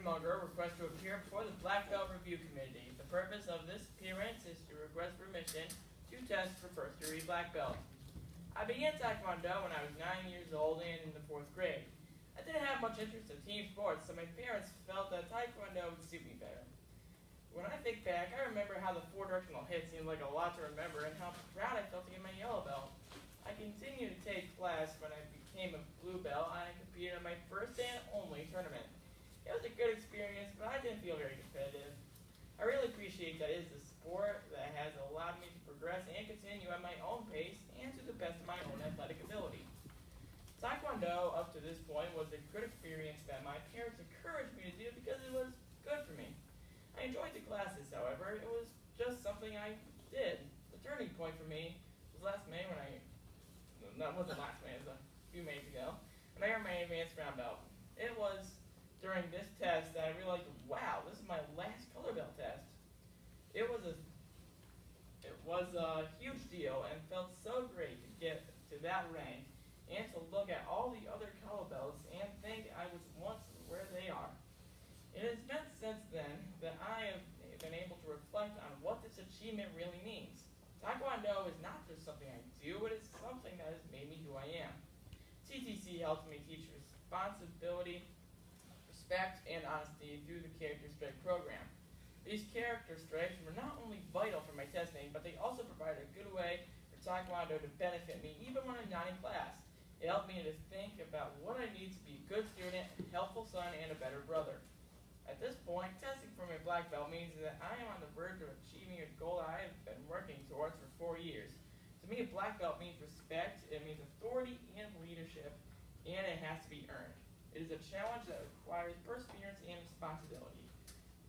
Munger requests to appear before the Black Belt Review Committee. The purpose of this appearance is to request permission to test for first degree black belt. I began Taekwondo when I was 9 years old and in the 4th grade. I didn't have much interest in team sports, so my parents felt that Taekwondo would suit me better. When I think back, I remember how the 4-directional hit seemed like a lot to remember and how proud I felt to get my yellow belt. I continued to take class when I became a blue belt, and I competed in my first and only tournament. It was a good experience, but I didn't feel very competitive. I really appreciate that it is a sport that has allowed me to progress and continue at my own pace and to the best of my own athletic ability. Taekwondo, up to this point, was a good experience that my parents encouraged me to do because it was good for me. I enjoyed the classes, however. It was just something I did. The turning point for me was last May when it wasn't last May, it was a few Mays ago, when I earned my advanced brown belt. It was during this test that I realized, wow, this is my last color belt test. It was a huge deal and felt so great to get to that rank and to look at all the other color belts and think I was once where they are. It has been since then that I have been able to reflect on what this achievement really means. Taekwondo is not just something I do, it is something that has made me who I am. TTC helps me teach responsibility, respect, and honesty through the Character Strike program. These character strikes were not only vital for my testing, but they also provide a good way for Taekwondo to benefit me even when I'm not in class. It helped me to think about what I need to be a good student, a helpful son, and a better brother. At this point, testing for my black belt means that I am on the verge of achieving a goal that I have been working towards for 4 years. To me, a black belt means respect, it means authority and leadership, and it has to be earned. It is a challenge that requires perseverance and responsibility.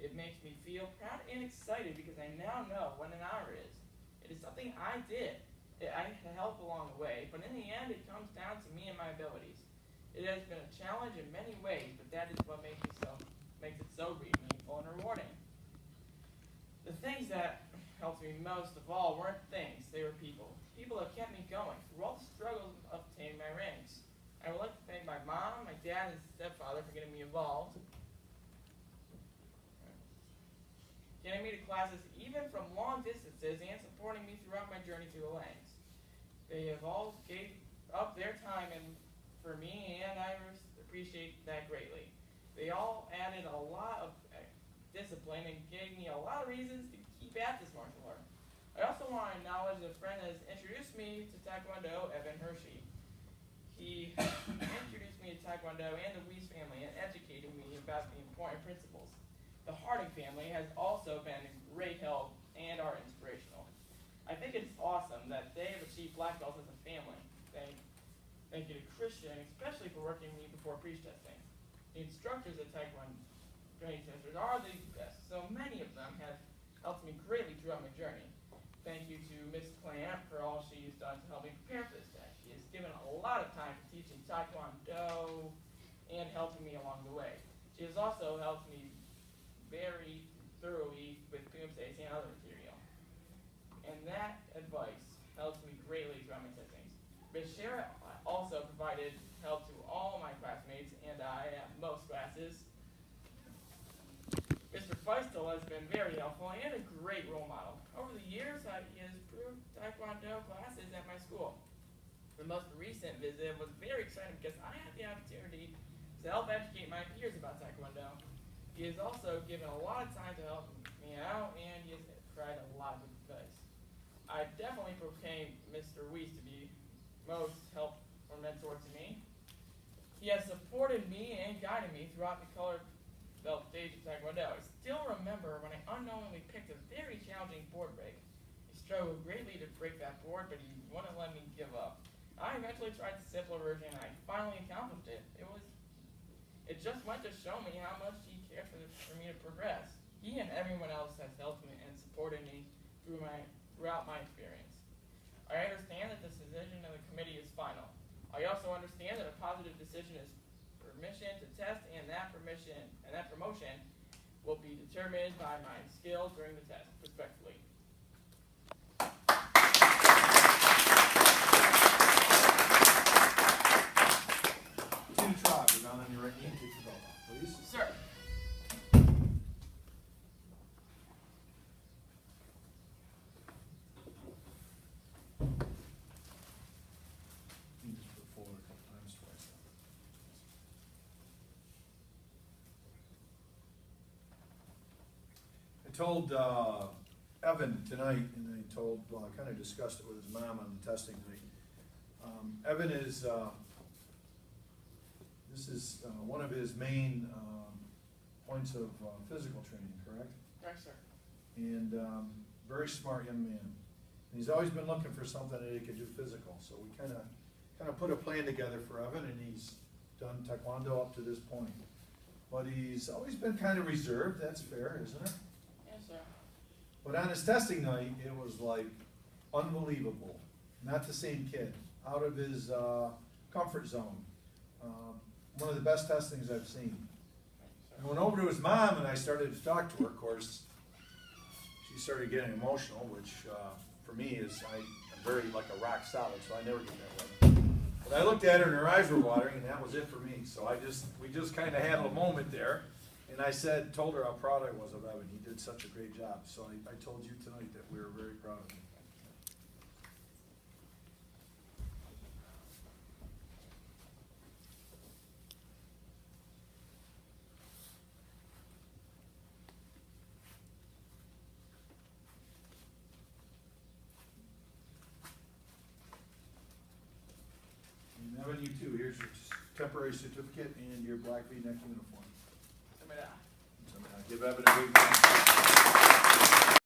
It makes me feel proud and excited because I now know what an honor is. It is something I did. I had help along the way, but in the end, it comes down to me and my abilities. It has been a challenge in many ways, but that is what makes it so meaningful and rewarding. The things that helped me most of all weren't things, they were people. People that kept me going through all the struggles of obtaining my ranks. I would like to thank my mom, my dad, and stepfather for getting me involved, getting me to classes even from long distances, and supporting me throughout my journey through the ranks. They have all gave up their time for me, and I appreciate that greatly. They all added a lot of discipline and gave me a lot of reasons to keep at this martial art. I also want to acknowledge a friend that has introduced me to Taekwondo, Evan Hershey. He introduced me to Taekwondo and the Weiss family and educated me about the important principles. The Harding family has also been a great help and are inspirational. I think it's awesome that they have achieved black belts as a family. Thank you to Christian, especially for working with me before pre-testing. The instructors at Taekwondo training centers are the best, so many of them have helped me greatly throughout my journey. Thank you to Ms. Clamp for all she has done to help me prepare for this test. She has given a lot of time to teaching Taekwondo and helping me along the way. She has also helped me very thoroughly with Doomsdays and other material. And that advice helps me greatly throughout my testings. Ms. Shara also provided help to all my classmates and I at most classes. Mr. Feistel has been very helpful and a great role model. Over the years, he has improved Taekwondo classes at my school. The most recent visit was very exciting because I had the opportunity to help educate my peers about Taekwondo. He has also given a lot of time to help me out, and he has provided a lot of advice. I definitely proclaim Mr. Weiss to be most helpful or mentor to me. He has supported me and guided me throughout the color belt stage of Taekwondo. I still remember when I unknowingly picked a very challenging board break. He struggled greatly to break that board, but he wouldn't let me give up. I eventually tried the simpler version, and I finally accomplished it. It just went to show me how much he cared for me to progress. He and everyone else has helped me and supported me throughout my experience. I understand that this decision of the committee is final. I also understand that a positive decision is permission to test, and that promotion will be determined by my skills during the test, respectfully. Team Tribe, you're down on your right knee, take your belt off, please. Sir. told Evan tonight, and I told, well, I kind of discussed it with his mom on the testing night. Evan is, this is one of his main points of physical training, correct? Yes, sir. And very smart young man. And he's always been looking for something that he could do physical. So we kind of put a plan together for Evan, and he's done taekwondo up to this point. But he's always been kind of reserved. That's fair, isn't it? Yes, sir. But on his testing night, it was like unbelievable. Not the same kid. Out of his comfort zone. One of the best testings I've seen. I went over to his mom and I started to talk to her. Of course, she started getting emotional, which for me is, I'm very like a rock solid, so I never get that way. But I looked at her and her eyes were watering, and that was it for me. So we just kind of had a moment there, and I told her how proud I was of Evan. He did such a great job. So I told you tonight that we were very proud of him. And Evan, you too. Here's your temporary certificate and your black V-neck uniform. Come here. So, give Evan a big hand.